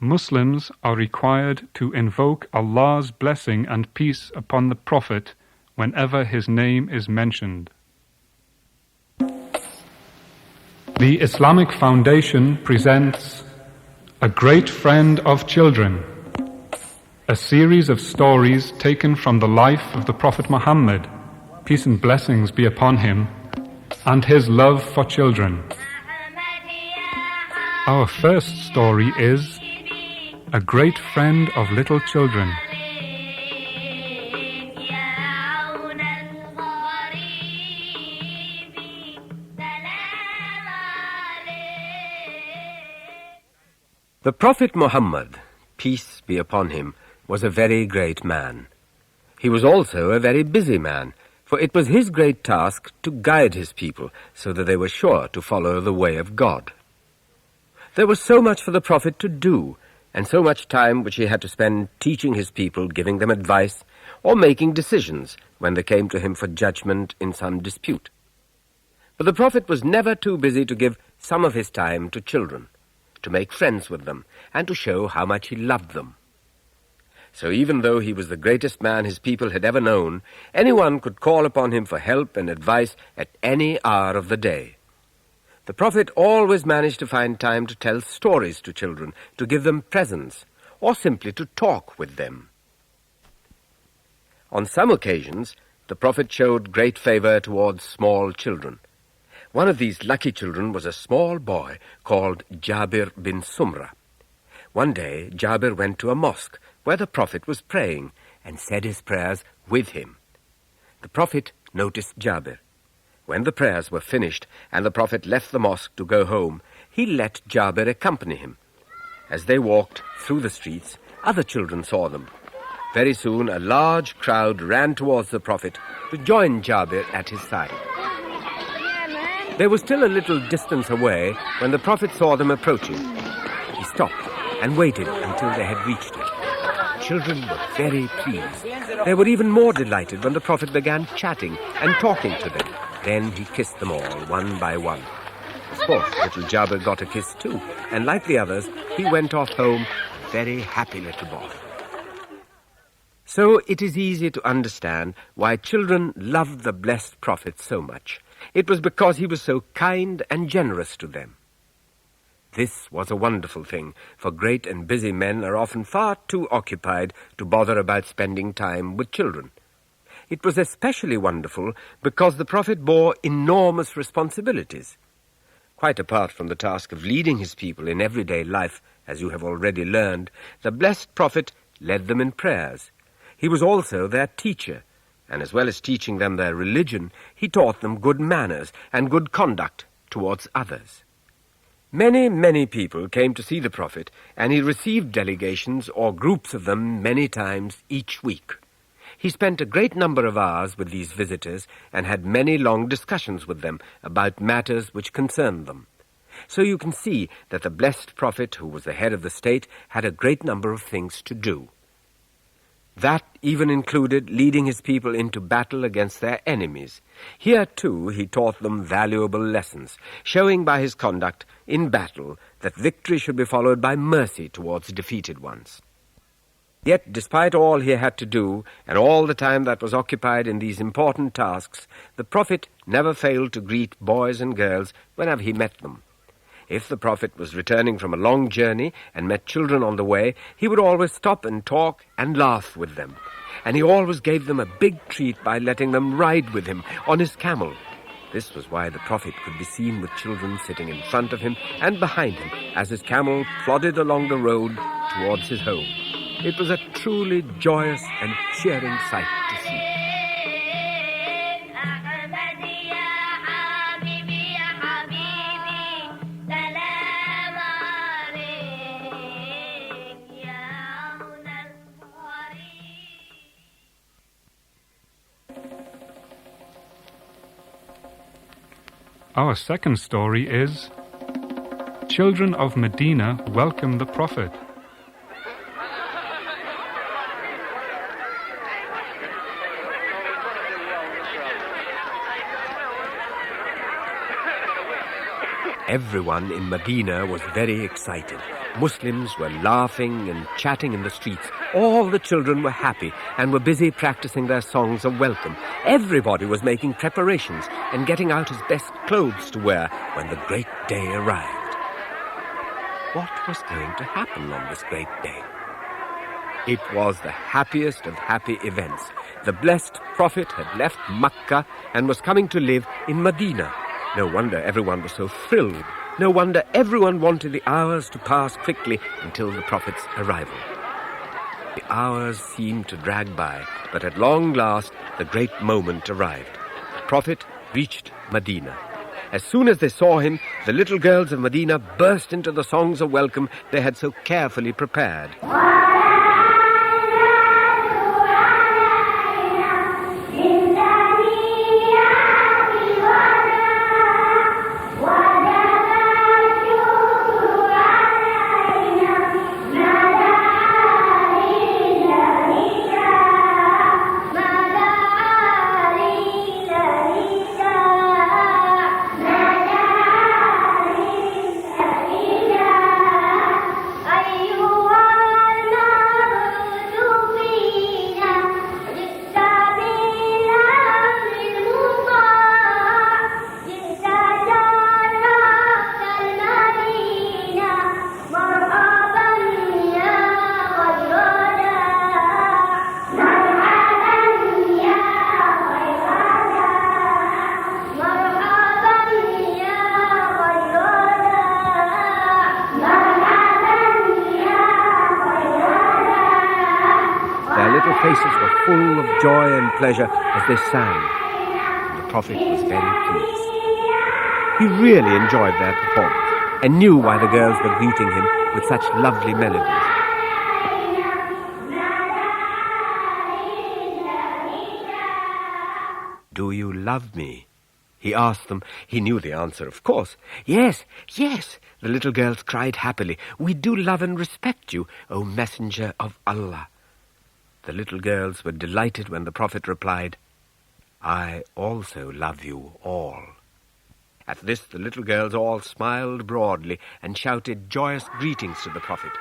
Muslims are required to invoke Allah's blessing and peace upon the Prophet whenever his name is mentioned. The Islamic Foundation presents A Great Friend of Children, a series of stories taken from the life of the Prophet Muhammad, peace and blessings be upon him, and his love for children. Our first story is A Great Friend of Little Children. The Prophet Muhammad, peace be upon him, was a very great man. He was also a very busy man, for it was his great task to guide his people so that they were sure to follow the way of God. There was so much for the Prophet to do, and so much time which he had to spend teaching his people, giving them advice, or making decisions when they came to him for judgment in some dispute. But the Prophet was never too busy to give some of his time to children, to make friends with them, and to show how much he loved them. So even though he was the greatest man his people had ever known, anyone could call upon him for help and advice at any hour of the day. The Prophet always managed to find time to tell stories to children, to give them presents, or simply to talk with them. On some occasions, the Prophet showed great favor towards small children. One of these lucky children was a small boy called Jabir bin Sumra. One day, Jabir went to a mosque where the Prophet was praying and said his prayers with him. The Prophet noticed Jabir. When the prayers were finished and the Prophet left the mosque to go home, he let Jabir accompany him. As they walked through the streets, other children saw them. Very soon, a large crowd ran towards the Prophet to join Jabir at his side. They were still a little distance away when the Prophet saw them approaching. He stopped and waited until they had reached him. Children were very pleased. They were even more delighted when the Prophet began chatting and talking to them. Then he kissed them all, one by one. Of course, little Jabir got a kiss too, and like the others, he went off home a very happy little boy. So it is easy to understand why children loved the blessed Prophet so much. It was because he was so kind and generous to them. This was a wonderful thing, for great and busy men are often far too occupied to bother about spending time with children. It was especially wonderful because the Prophet bore enormous responsibilities. Quite apart from the task of leading his people in everyday life, as you have already learned, the blessed Prophet led them in prayers. He was also their teacher, and as well as teaching them their religion, he taught them good manners and good conduct towards others. Many, many people came to see the Prophet, and he received delegations or groups of them many times each week. He spent a great number of hours with these visitors and had many long discussions with them about matters which concerned them. So you can see that the blessed Prophet, who was the head of the state, had a great number of things to do. That even included leading his people into battle against their enemies. Here, too, he taught them valuable lessons, showing by his conduct in battle that victory should be followed by mercy towards defeated ones. Yet, despite all he had to do, and all the time that was occupied in these important tasks, the Prophet never failed to greet boys and girls whenever he met them. If the Prophet was returning from a long journey and met children on the way, he would always stop and talk and laugh with them. And he always gave them a big treat by letting them ride with him on his camel. This was why the Prophet could be seen with children sitting in front of him and behind him as his camel plodded along the road towards his home. It was a truly joyous and cheering sight to see. Our second story is Children of Medina Welcome the Prophet. Everyone in Medina was very excited. Muslims were laughing and chatting in the streets. All the children were happy and were busy practicing their songs of welcome. Everybody was making preparations and getting out his best clothes to wear when the great day arrived. What was going to happen on this great day? It was the happiest of happy events. The blessed Prophet had left Makkah and was coming to live in Madinah. No wonder everyone was so thrilled. No wonder everyone wanted the hours to pass quickly until the Prophet's arrival. The hours seemed to drag by, but at long last the great moment arrived. The Prophet reached Madinah. As soon as they saw him, the little girls of Madinah burst into the songs of welcome they had so carefully prepared. Faces were full of joy and pleasure as they sang. The Prophet was very pleased. He really enjoyed their performance and knew why the girls were greeting him with such lovely melodies. "Do you love me?" he asked them. He knew the answer, of course. "Yes, yes," the little girls cried happily. "We do love and respect you, O Messenger of Allah." The little girls were delighted when the Prophet replied, "I also love you all." At this, the little girls all smiled broadly and shouted joyous greetings to the Prophet.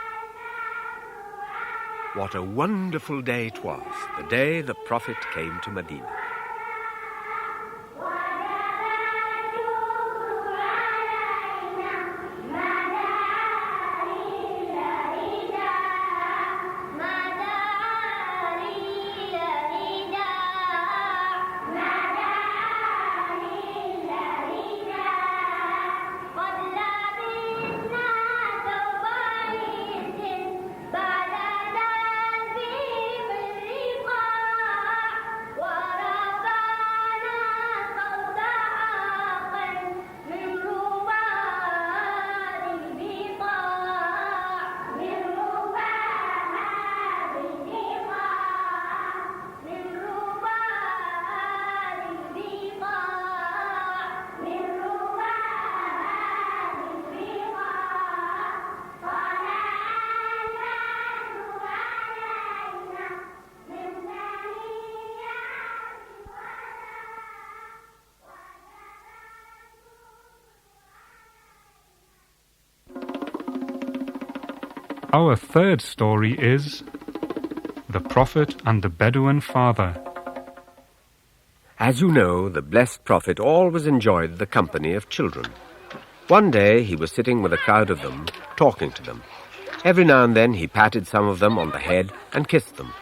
What a wonderful day it was, the day the Prophet came to Madinah. Our third story is The Prophet and the Bedouin Father. As you know, the blessed Prophet always enjoyed the company of children. One day he was sitting with a crowd of them, talking to them. Every now and then he patted some of them on the head and kissed them.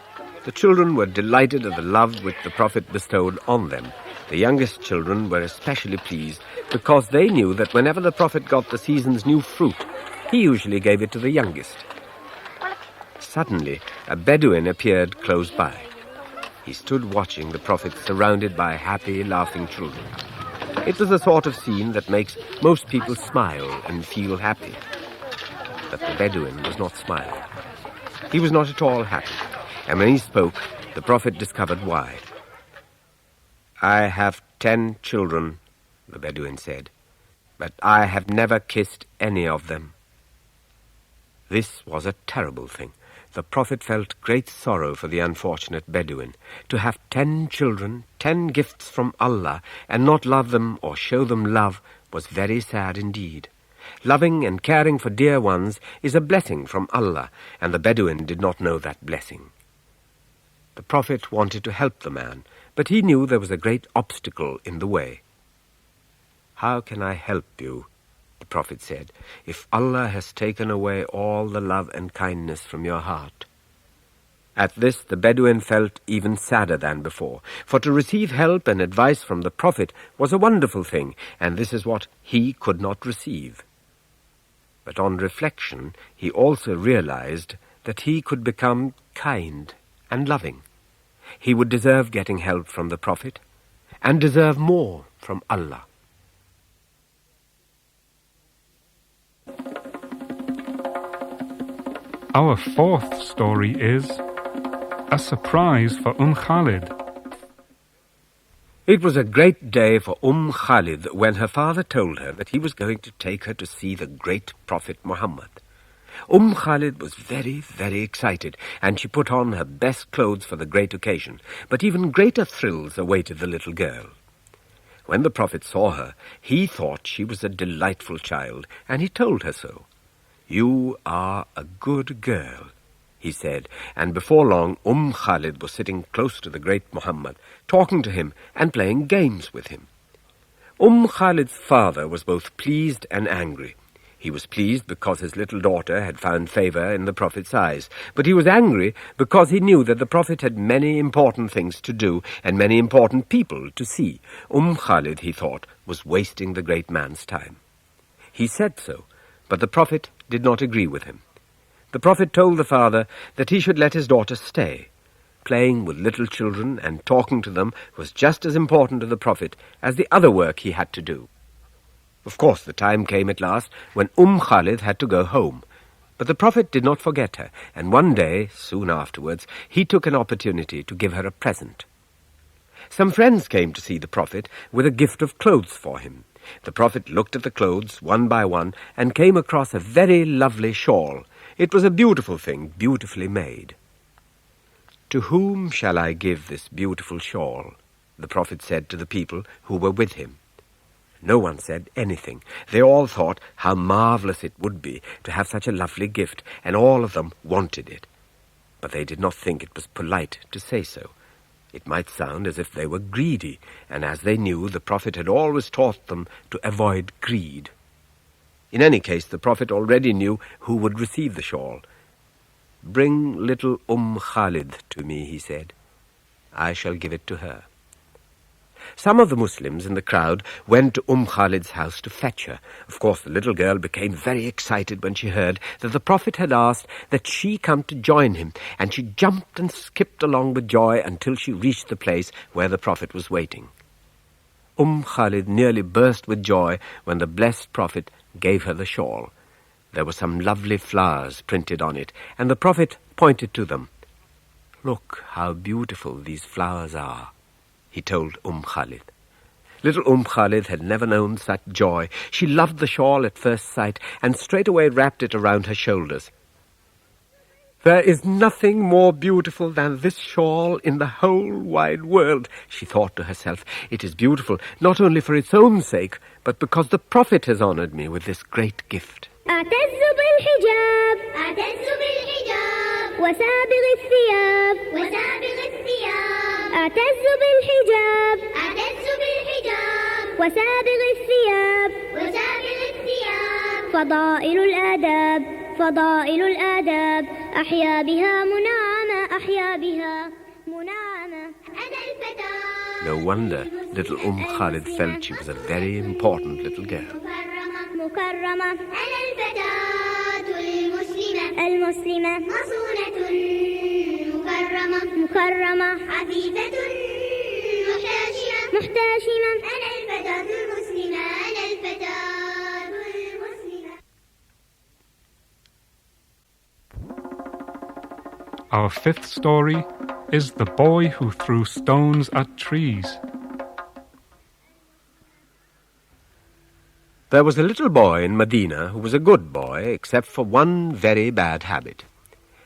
The children were delighted at the love which the Prophet bestowed on them. The youngest children were especially pleased because they knew that whenever the Prophet got the season's new fruit, he usually gave it to the youngest. Suddenly, a Bedouin appeared close by. He stood watching the Prophet surrounded by happy, laughing children. It was the sort of scene that makes most people smile and feel happy. But the Bedouin was not smiling. He was not at all happy, and when he spoke, the Prophet discovered why. "I have 10 children," the Bedouin said, "but I have never kissed any of them." This was a terrible thing. The Prophet felt great sorrow for the unfortunate Bedouin. To have 10 children, 10 gifts from Allah, and not love them or show them love was very sad indeed. Loving and caring for dear ones is a blessing from Allah, and the Bedouin did not know that blessing. The Prophet wanted to help the man, but he knew there was a great obstacle in the way. "How can I help you?" the Prophet said, "if Allah has taken away all the love and kindness from your heart?" At this the Bedouin felt even sadder than before, for to receive help and advice from the Prophet was a wonderful thing, and this is what he could not receive. But on reflection he also realized that he could become kind and loving. He would deserve getting help from the Prophet, and deserve more from Allah. Our fourth story is a surprise for Khalid. It was a great day for Khalid when her father told her that he was going to take her to see the great Prophet Muhammad. Khalid was very, very excited, and she put on her best clothes for the great occasion, but even greater thrills awaited the little girl. When the Prophet saw her, he thought she was a delightful child, and he told her so. "You are a good girl," he said, and before long Khalid was sitting close to the great Muhammad, talking to him and playing games with him. Khalid's father was both pleased and angry. He was pleased because his little daughter had found favor in the Prophet's eyes, but he was angry because he knew that the Prophet had many important things to do and many important people to see. Khalid, he thought, was wasting the great man's time. He said so, but the Prophet did not agree with him. The Prophet told the father that he should let his daughter stay. Playing with little children and talking to them was just as important to the Prophet as the other work he had to do. Of course, the time came at last when Khalid had to go home. But the Prophet did not forget her, and one day, soon afterwards, he took an opportunity to give her a present. Some friends came to see the Prophet with a gift of clothes for him. The Prophet looked at the clothes one by one and came across a very lovely shawl. It was a beautiful thing, beautifully made. "To whom shall I give this beautiful shawl?" the Prophet said to the people who were with him. No one said anything. They all thought how marvelous it would be to have such a lovely gift, and all of them wanted it. But they did not think it was polite to say so. It might sound as if they were greedy, and as they knew, the Prophet had always taught them to avoid greed. In any case, the Prophet already knew who would receive the shawl. "Bring little Khalid to me," he said. "I shall give it to her." Some of the Muslims in the crowd went to Khalid's house to fetch her. Of course, the little girl became very excited when she heard that the Prophet had asked that she come to join him, and she jumped and skipped along with joy until she reached the place where the Prophet was waiting. Khalid nearly burst with joy when the blessed Prophet gave her the shawl. There were some lovely flowers printed on it, and the Prophet pointed to them. "Look how beautiful these flowers are," he told Khalid. Little Khalid had never known such joy. She loved the shawl at first sight and straightway wrapped it around her shoulders. "There is nothing more beautiful than this shawl in the whole wide world," she thought to herself. "It is beautiful not only for its own sake, but because the Prophet has honored me with this great gift." أعتز بالحجاب وسابغ الثياب أعتز بالحجاب وسابغ الثياب فضائل الآداب أحيا بها منعمة أنا الفتى. No wonder little Khalid felt she was a very important little girl. مكرمة أنا الفتاة المسلمة مصونة مكرمة عفيفة محتشمة أنا الفتاة المسلمة Our fifth story is The Boy Who Threw Stones at Trees. There was a little boy in Madinah who was a good boy, except for one very bad habit.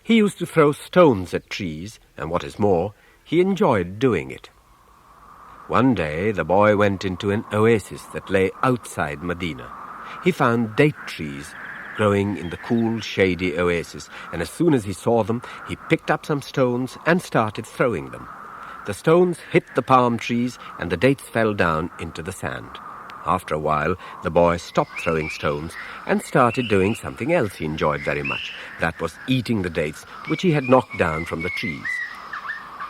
He used to throw stones at trees, and what is more, he enjoyed doing it. One day the boy went into an oasis that lay outside Madinah. he found date trees growing in the cool, shady oasis, and as soon as he saw them, he picked up some stones and started throwing them. The stones hit the palm trees, and the dates fell down into the sand. After a while, the boy stopped throwing stones and started doing something else he enjoyed very much. That was eating the dates which he had knocked down from the trees.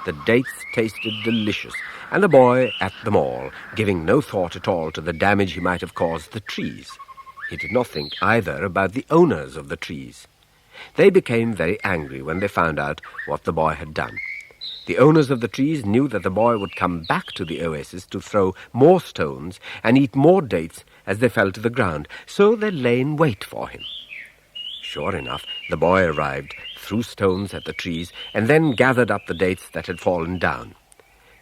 The dates tasted delicious, and the boy ate them all, giving no thought at all to the damage he might have caused the trees. He did not think either about the owners of the trees. They became very angry when they found out what the boy had done. The owners of the trees knew that the boy would come back to the oasis to throw more stones and eat more dates as they fell to the ground, so they lay in wait for him. Sure enough, the boy arrived, threw stones at the trees, and then gathered up the dates that had fallen down.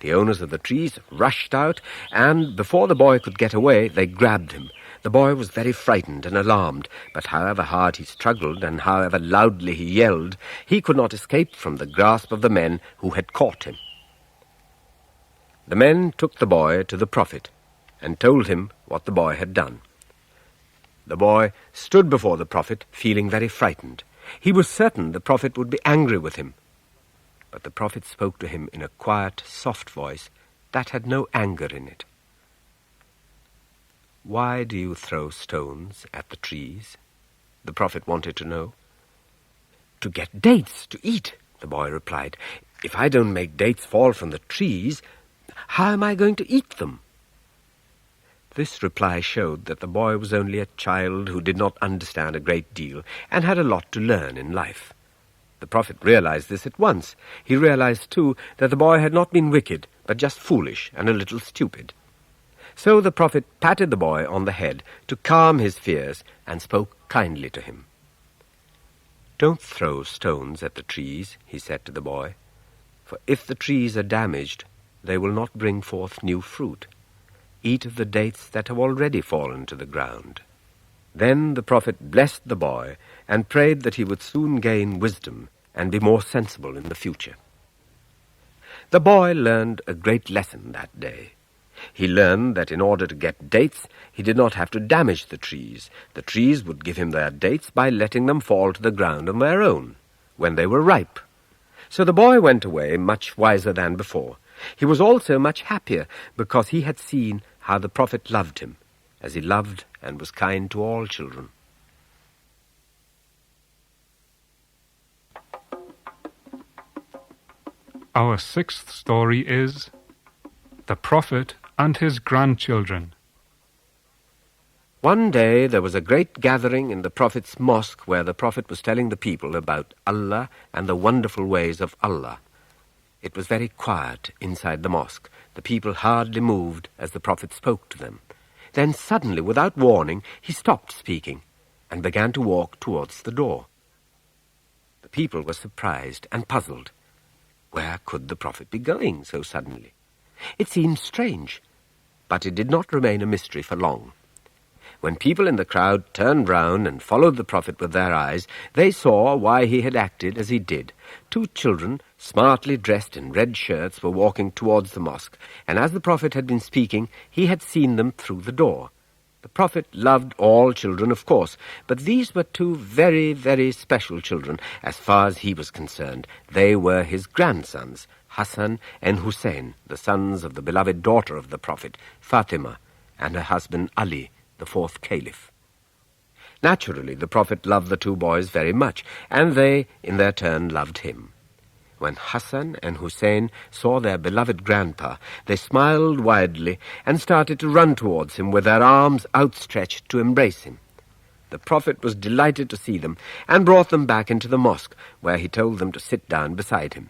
The owners of the trees rushed out, and before the boy could get away, they grabbed him. The boy was very frightened and alarmed, but however hard he struggled and however loudly he yelled, he could not escape from the grasp of the men who had caught him. The men took the boy to the Prophet and told him what the boy had done. The boy stood before the Prophet, feeling very frightened. He was certain the Prophet would be angry with him. But the Prophet spoke to him in a quiet, soft voice that had no anger in it. "Why do you throw stones at the trees?" the Prophet wanted to know. "To get dates to eat," the boy replied. "If I don't make dates fall from the trees, how am I going to eat them?" This reply showed that the boy was only a child who did not understand a great deal and had a lot to learn in life. The Prophet realized this at once. He realized, too, that the boy had not been wicked, but just foolish and a little stupid. So the Prophet patted the boy on the head to calm his fears and spoke kindly to him. "Don't throw stones at the trees," he said to the boy, "for if the trees are damaged, they will not bring forth new fruit. Eat of the dates that have already fallen to the ground." Then the Prophet blessed the boy and prayed that he would soon gain wisdom and be more sensible in the future. The boy learned a great lesson that day. He learned that in order to get dates, he did not have to damage the trees. The trees would give him their dates by letting them fall to the ground on their own, when they were ripe. So the boy went away much wiser than before. He was also much happier because he had seen how the Prophet loved him, as he loved and was kind to all children. Our sixth story is The Prophet and His Grandchildren. One day there was a great gathering in the Prophet's mosque where the Prophet was telling the people about Allah and the wonderful ways of Allah. It was very quiet inside the mosque. The people hardly moved as the Prophet spoke to them. Then suddenly, without warning, he stopped speaking and began to walk towards the door. The people were surprised and puzzled. Where could the Prophet be going so suddenly? It seemed strange, but it did not remain a mystery for long. When people in the crowd turned round and followed the Prophet with their eyes, they saw why he had acted as he did. 2 children, smartly dressed in red shirts, were walking towards the mosque, and as the Prophet had been speaking, he had seen them through the door. The Prophet loved all children, of course, but these were 2 very, very special children as far as he was concerned. They were his grandsons, Hassan and Hussein, the sons of the beloved daughter of the Prophet, Fatima, and her husband Ali, the 4th Caliph. Naturally, the Prophet loved the 2 boys very much, and they, in their turn, loved him. When Hassan and Hussein saw their beloved grandpa, they smiled widely and started to run towards him with their arms outstretched to embrace him. The Prophet was delighted to see them and brought them back into the mosque, where he told them to sit down beside him.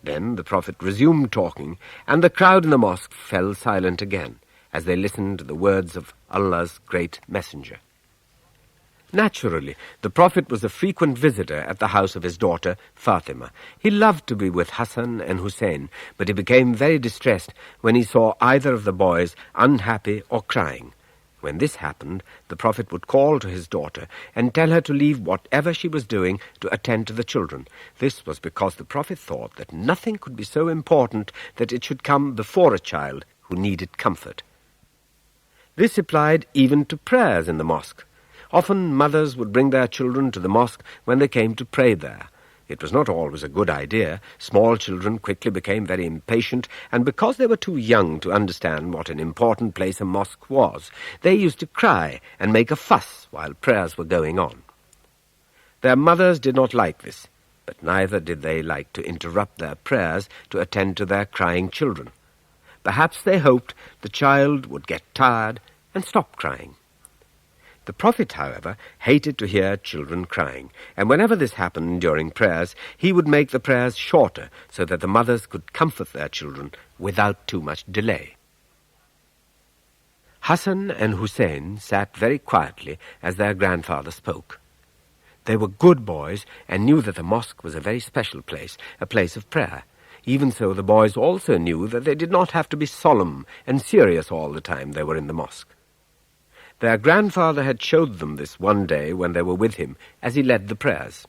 Then the Prophet resumed talking, and the crowd in the mosque fell silent again as they listened to the words of Allah's great messenger. Naturally, the Prophet was a frequent visitor at the house of his daughter, Fatima. He loved to be with Hassan and Hussein, but he became very distressed when he saw either of the boys unhappy or crying. When this happened, the Prophet would call to his daughter and tell her to leave whatever she was doing to attend to the children. This was because the Prophet thought that nothing could be so important that it should come before a child who needed comfort. This applied even to prayers in the mosque. Often mothers would bring their children to the mosque when they came to pray there. It was not always a good idea. Small children quickly became very impatient, and because they were too young to understand what an important place a mosque was, they used to cry and make a fuss while prayers were going on. Their mothers did not like this, but neither did they like to interrupt their prayers to attend to their crying children. Perhaps they hoped the child would get tired and stop crying. The Prophet, however, hated to hear children crying, and whenever this happened during prayers, he would make the prayers shorter so that the mothers could comfort their children without too much delay. Hassan and Hussein sat very quietly as their grandfather spoke. They were good boys and knew that the mosque was a very special place, a place of prayer. Even so, the boys also knew that they did not have to be solemn and serious all the time they were in the mosque. Their grandfather had showed them this one day when they were with him as he led the prayers.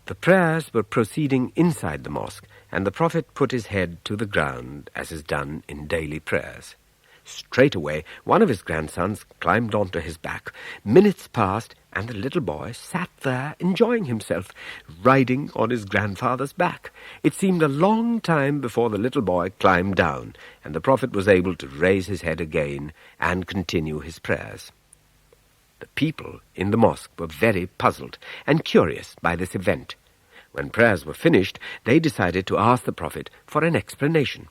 The prayers were proceeding inside the mosque, and the Prophet put his head to the ground, as is done in daily prayers. Straight away, one of his grandsons climbed onto his back. Minutes passed, and the little boy sat there enjoying himself, riding on his grandfather's back. It seemed a long time before the little boy climbed down, and the Prophet was able to raise his head again and continue his prayers. The people in the mosque were very puzzled and curious by this event. When prayers were finished, they decided to ask the Prophet for an explanation.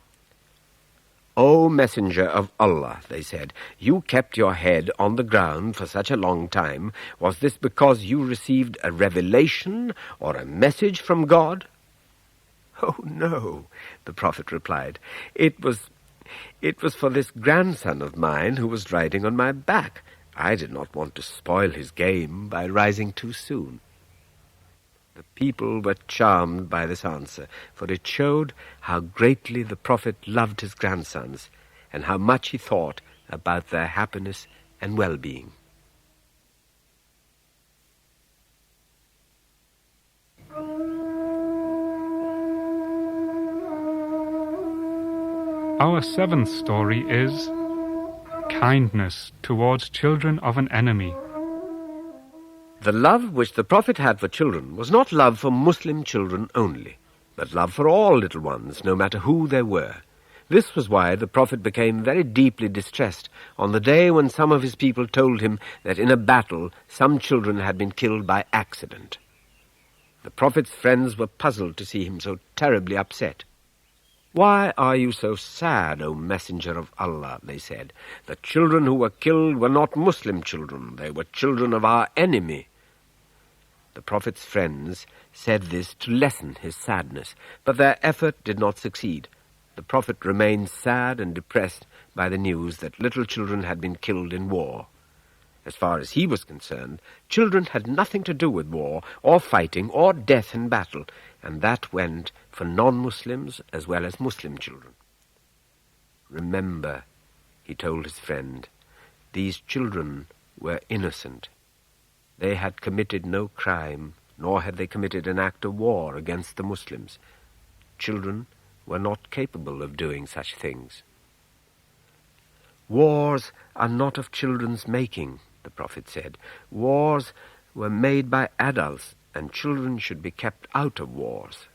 "O Messenger of Allah," they said, "you kept your head on the ground for such a long time. Was this because you received a revelation or a message from God?" "Oh, no," the Prophet replied. It was for this grandson of mine who was riding on my back. I did not want to spoil his game by rising too soon." The people were charmed by this answer, for it showed how greatly the Prophet loved his grandsons and how much he thought about their happiness and well-being. Our seventh story is kindness towards children of an enemy. The love which the Prophet had for children was not love for Muslim children only, but love for all little ones, no matter who they were. This was why the Prophet became very deeply distressed on the day when some of his people told him that in a battle some children had been killed by accident. The Prophet's friends were puzzled to see him so terribly upset. "Why are you so sad, O Messenger of Allah?" they said. "The children who were killed were not Muslim children. They were children of our enemy." The Prophet's friends said this to lessen his sadness, but their effort did not succeed. The Prophet remained sad and depressed by the news that little children had been killed in war. As far as he was concerned, children had nothing to do with war, or fighting, or death in battle, and that went for non-Muslims as well as Muslim children. "Remember," he told his friend, "these children were innocent. They had committed no crime, nor had they committed an act of war against the Muslims. Children were not capable of doing such things." "Wars are not of children's making," the Prophet said. "Wars were made by adults, and children should be kept out of wars.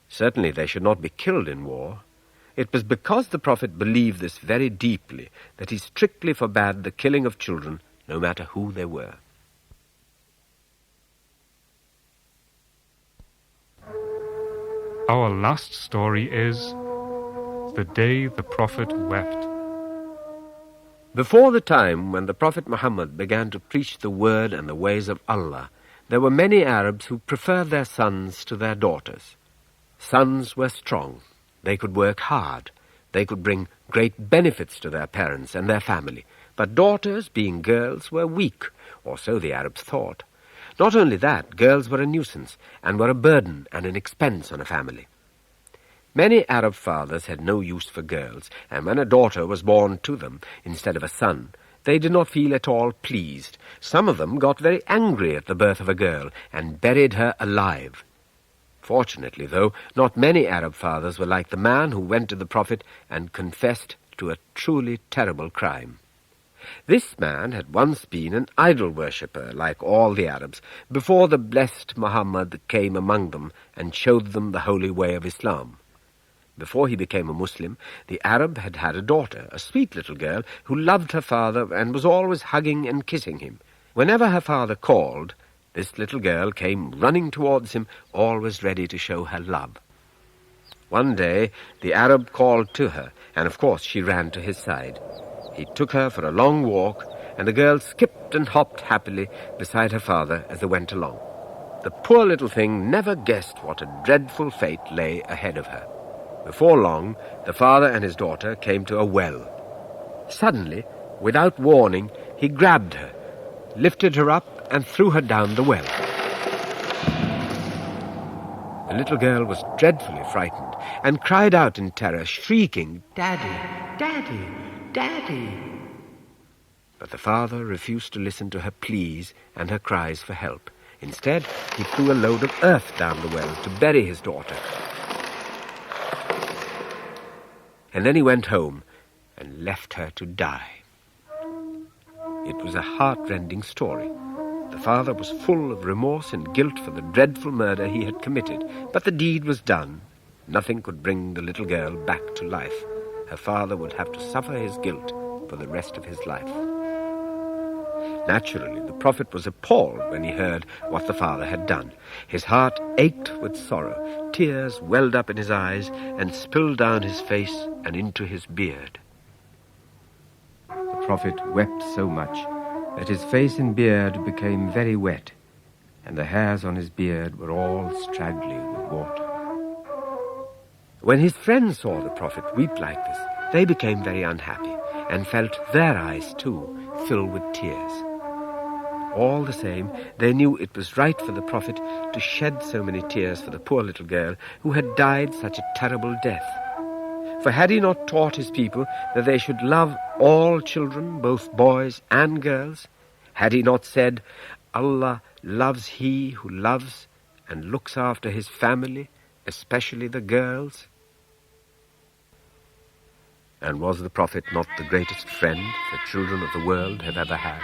Certainly they should not be killed in war." It was because the Prophet believed this very deeply that he strictly forbade the killing of children, no matter who they were. Our last story is the day the Prophet wept. Before the time when the Prophet Muhammad began to preach the word and the ways of Allah, there were many Arabs who preferred their sons to their daughters. Sons were strong. They could work hard. They could bring great benefits to their parents and their family. But daughters, being girls, were weak, or so the Arabs thought. Not only that, girls were a nuisance and were a burden and an expense on a family. Many Arab fathers had no use for girls, and when a daughter was born to them instead of a son, they did not feel at all pleased. Some of them got very angry at the birth of a girl and buried her alive. Fortunately, though, not many Arab fathers were like the man who went to the Prophet and confessed to a truly terrible crime. This man had once been an idol worshipper, like all the Arabs, before the blessed Muhammad came among them and showed them the holy way of Islam. Before he became a Muslim, the Arab had had a daughter, a sweet little girl, who loved her father and was always hugging and kissing him. Whenever her father called, this little girl came running towards him, always ready to show her love. One day, the Arab called to her, and of course she ran to his side. He took her for a long walk, and the girl skipped and hopped happily beside her father as they went along. The poor little thing never guessed what a dreadful fate lay ahead of her. Before long, the father and his daughter came to a well. Suddenly, without warning, he grabbed her, lifted her up, and threw her down the well. The little girl was dreadfully frightened and cried out in terror, shrieking, "Daddy, Daddy, Daddy!" But the father refused to listen to her pleas and her cries for help. Instead, he threw a load of earth down the well to bury his daughter. And then he went home and left her to die. It was a heart-rending story. The father was full of remorse and guilt for the dreadful murder he had committed, but the deed was done. Nothing could bring the little girl back to life. Her father would have to suffer his guilt for the rest of his life. Naturally, the Prophet was appalled when he heard what the father had done. His heart ached with sorrow. Tears welled up in his eyes and spilled down his face and into his beard. The Prophet wept so much that his face and beard became very wet, and the hairs on his beard were all straggly with water. When his friends saw the Prophet weep like this, they became very unhappy and felt their eyes, too, fill with tears. All the same, they knew it was right for the Prophet to shed so many tears for the poor little girl who had died such a terrible death. For had he not taught his people that they should love all children, both boys and girls? Had he not said, Allah loves he who loves and looks after his family, especially the girls? And was the Prophet not the greatest friend the children of the world have ever had?